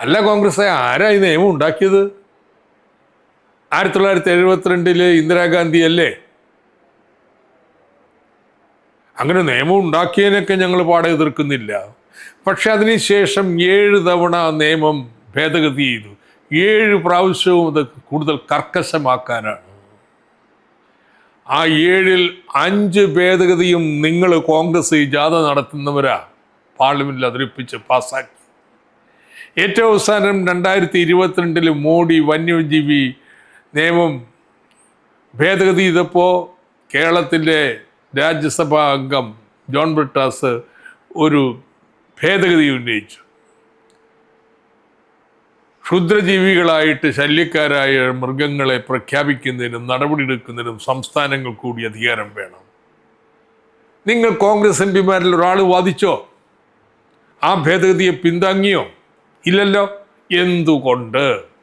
അല്ല കോൺഗ്രസ് ആരാ ഈ നിയമം ഉണ്ടാക്കിയത്? 1972 ഇന്ദിരാഗാന്ധി അല്ലേ? അങ്ങനെ നിയമം ഉണ്ടാക്കിയതിനൊക്കെ ഞങ്ങൾ പാടെ എതിർക്കുന്നില്ല. പക്ഷെ അതിനുശേഷം 7 തവണ നിയമം ഭേദഗതി ചെയ്തു. 7 പ്രാവശ്യവും അത് കൂടുതൽ കർക്കശമാക്കാനാണ്. ആ 7-ൽ 5 ഭേദഗതിയും നിങ്ങൾ കോൺഗ്രസ് ജാഥ നടത്തുന്നവരാ പാർലമെന്റിൽ അവതരിപ്പിച്ച് പാസ്സാക്കി. ഏറ്റവും അവസാനം 2022 മോഡി വന്യജീവി നിയമം ഭേദഗതി ചെയ്തപ്പോൾ കേരളത്തിൻ്റെ രാജ്യസഭാ അംഗം ജോൺ ബ്രിട്ടാസ് ഒരു ഭേദഗതി ഉന്നയിച്ചു. ക്ഷുദ്രജീവികളായിട്ട് ശല്യക്കാരായ മൃഗങ്ങളെ പ്രഖ്യാപിക്കുന്നതിനും നടപടിയെടുക്കുന്നതിനും സംസ്ഥാനങ്ങൾ കൂടി അധികാരം വേണം. നിങ്ങൾ കോൺഗ്രസ് എംപിമാരിൽ ഒരാൾ വാദിച്ചോ? ആ ഭേദഗതിയെ പിന്താങ്ങിയോ? ഇല്ലല്ലോ. എന്തുകൊണ്ട്?